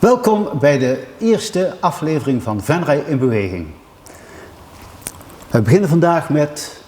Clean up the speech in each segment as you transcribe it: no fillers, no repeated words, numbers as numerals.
Welkom bij de eerste aflevering van Venray in Beweging. We beginnen vandaag met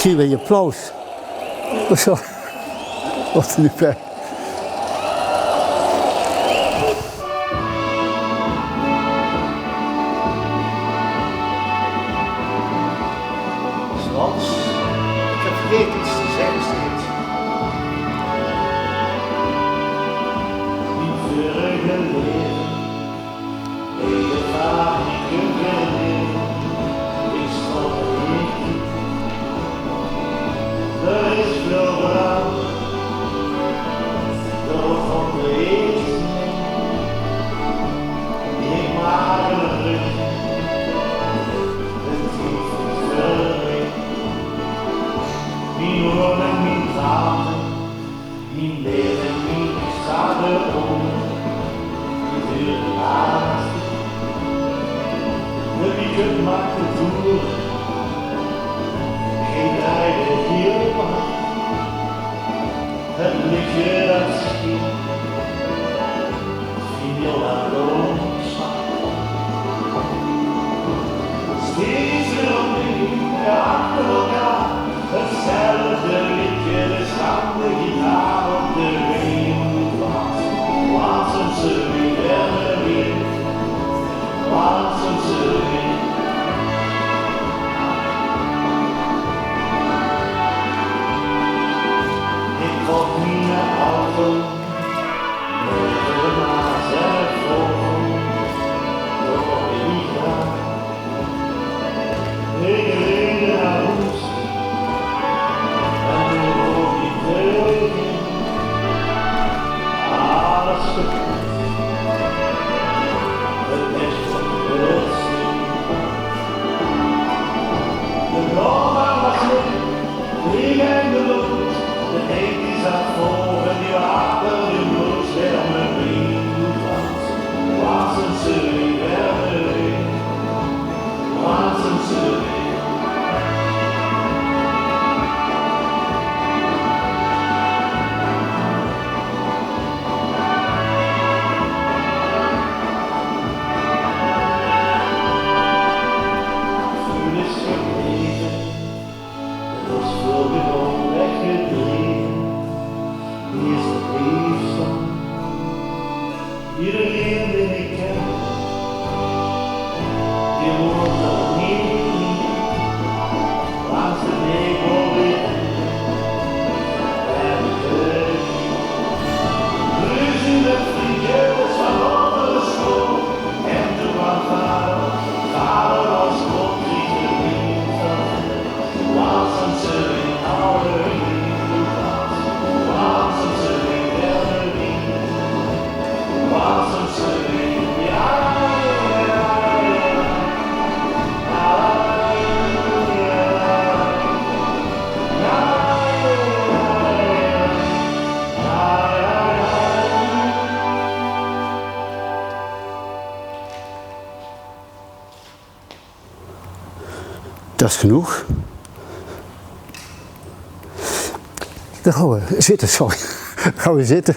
een applaus. Zo. Wat er nu bij. Zoals, ik heb vergeten iets te zeggen steeds. Niet verre geleden, hele vaak geleden, is wat ik. Er is veel verhaal, door van de eten, die ik maar een rug, het is niet verleid. Mijn woorden, mijn vader, mijn leven, mijn schade om, de deur haast. De weekend maakt de toer, geen rijden hier maar. Het lichtje dat schiet, viel aan de omslag. Steeds weer opnieuw, achter elkaar, het Dat is genoeg. Dan gaan we zitten, sorry. Gaan we zitten.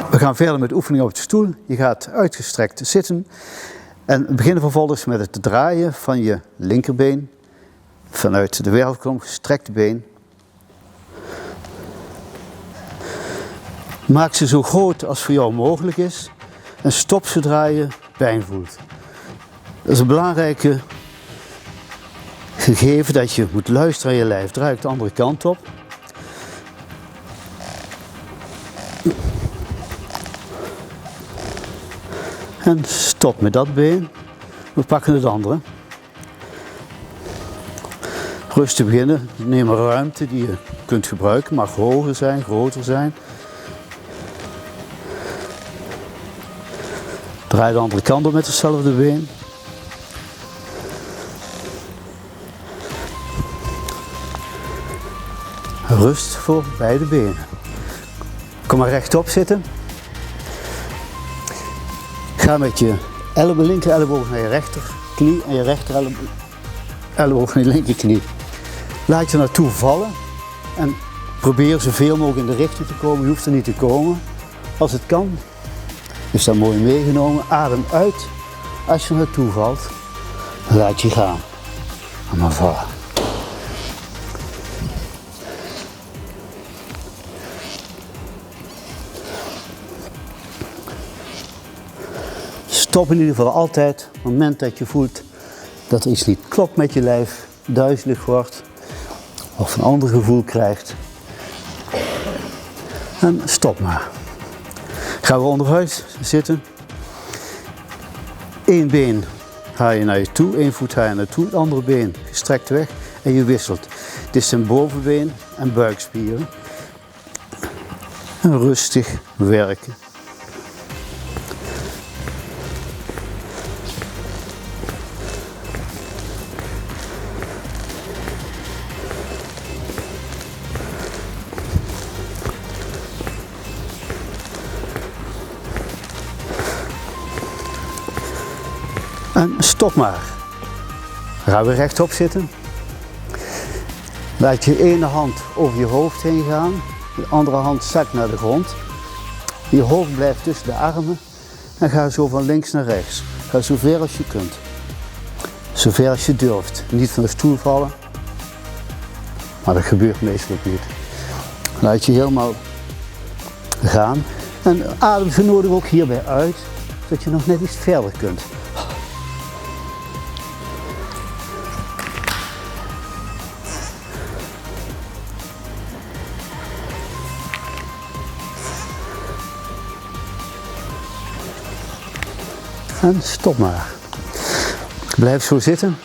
We gaan verder met oefeningen op de stoel. Je gaat uitgestrekt zitten. En beginnen vervolgens met het draaien van je linkerbeen. Vanuit de wervelkolom, gestrekte been. Maak ze zo groot als voor jou mogelijk is. En stop zodra je pijn voelt. Dat is een belangrijke gegeven dat je moet luisteren aan je lijf. Draai ik de andere kant op. En stop met dat been. We pakken het andere. Rustig beginnen. Neem een ruimte die je kunt gebruiken. Mag hoger zijn, groter zijn. Draai de andere kant op met hetzelfde been. Rust voor beide benen. Kom maar rechtop zitten. Ga met je linker elleboog naar je rechterknie en je rechter elleboog naar je linkerknie. Laat je naartoe vallen en probeer zoveel mogelijk in de richting te komen. Je hoeft er niet te komen. Als het kan, is dat mooi meegenomen. Adem uit. Als je naartoe valt, laat je gaan. En maar vallen. Stop in ieder geval altijd op het moment dat je voelt dat er iets niet klopt met je lijf, duizelig wordt of een ander gevoel krijgt. En stop maar. Gaan we onderuit zitten. Eén been haal je naar je toe, één voet haal je naartoe, het andere been gestrekt weg en je wisselt. Dit zijn bovenbeen en buikspieren. En rustig werken. En stop maar. Dan gaan we rechtop zitten. Laat je ene hand over je hoofd heen gaan. De andere hand zakt naar de grond. Je hoofd blijft tussen de armen. En ga zo van links naar rechts. Ga zo ver als je kunt. Zo ver als je durft. Niet van de stoel vallen. Maar dat gebeurt meestal ook niet. Laat je helemaal gaan. En adem zo nodig ook hierbij uit. Zodat je nog net iets verder kunt. En stop maar. Blijf zo zitten.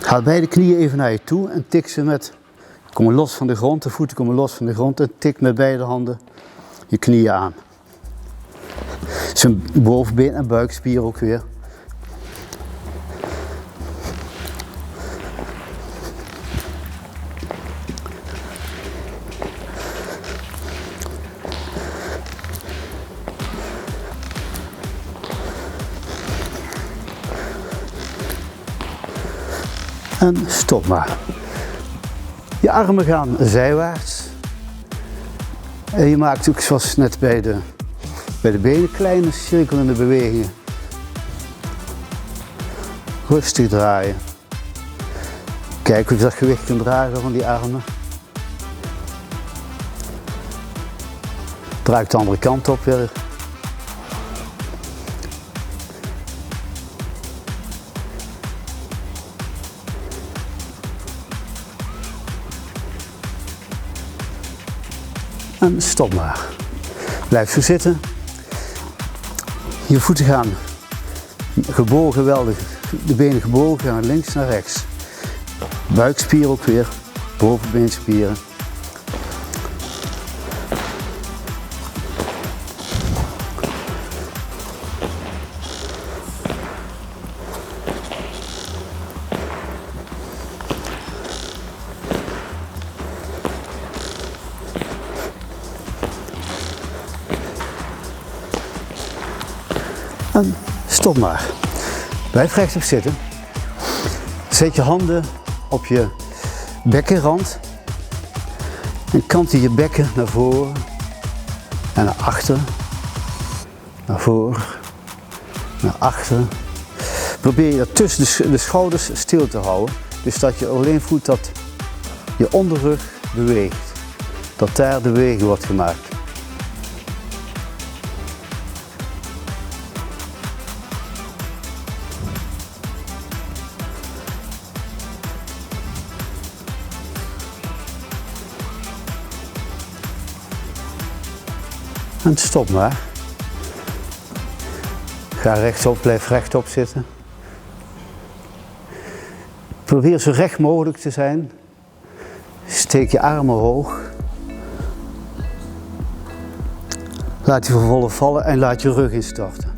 Haal beide knieën even naar je toe en tik ze met, komen los van de grond, de voeten komen los van de grond en tik met beide handen je knieën aan. Zijn bovenbeen en buikspier ook weer. En stop maar. Je armen gaan zijwaarts. En je maakt ook zoals net bij de benen kleine cirkelende bewegingen. Rustig draaien. Kijk hoe je dat gewicht kunt dragen van die armen. Draai de andere kant op weer. En stop maar. Blijf zo zitten. Je voeten gaan gebogen, wel de benen gebogen, gaan links naar rechts. Buikspier ook weer, bovenbeenspieren. En stop maar. Blijf rechtop zitten. Zet je handen op je bekkenrand en kantel je bekken naar voren en naar achter, naar voren, naar achter. Probeer je tussen de schouders stil te houden, dus dat je alleen voelt dat je onderrug beweegt, dat daar de beweging wordt gemaakt. En stop maar. Ga rechtop, blijf rechtop zitten. Probeer zo recht mogelijk te zijn. Steek je armen hoog. Laat je vervolgens vallen en laat je rug instorten.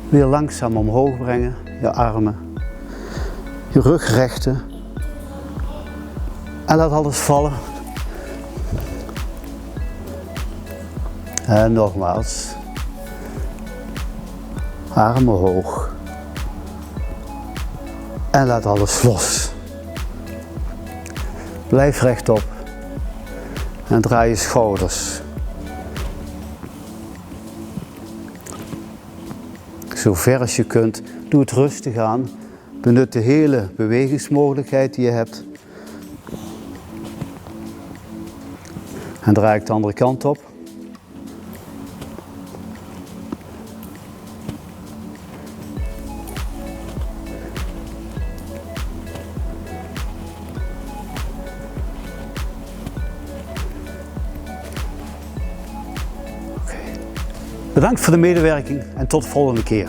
Weer langzaam omhoog brengen, je armen. Je rug rechten. En laat alles vallen. En nogmaals. Armen hoog. En laat alles los. Blijf rechtop. En draai je schouders. Zo ver als je kunt. Doe het rustig aan. Benut de hele bewegingsmogelijkheid die je hebt. En draai ik de andere kant op. Oké. Bedankt voor de medewerking en tot de volgende keer.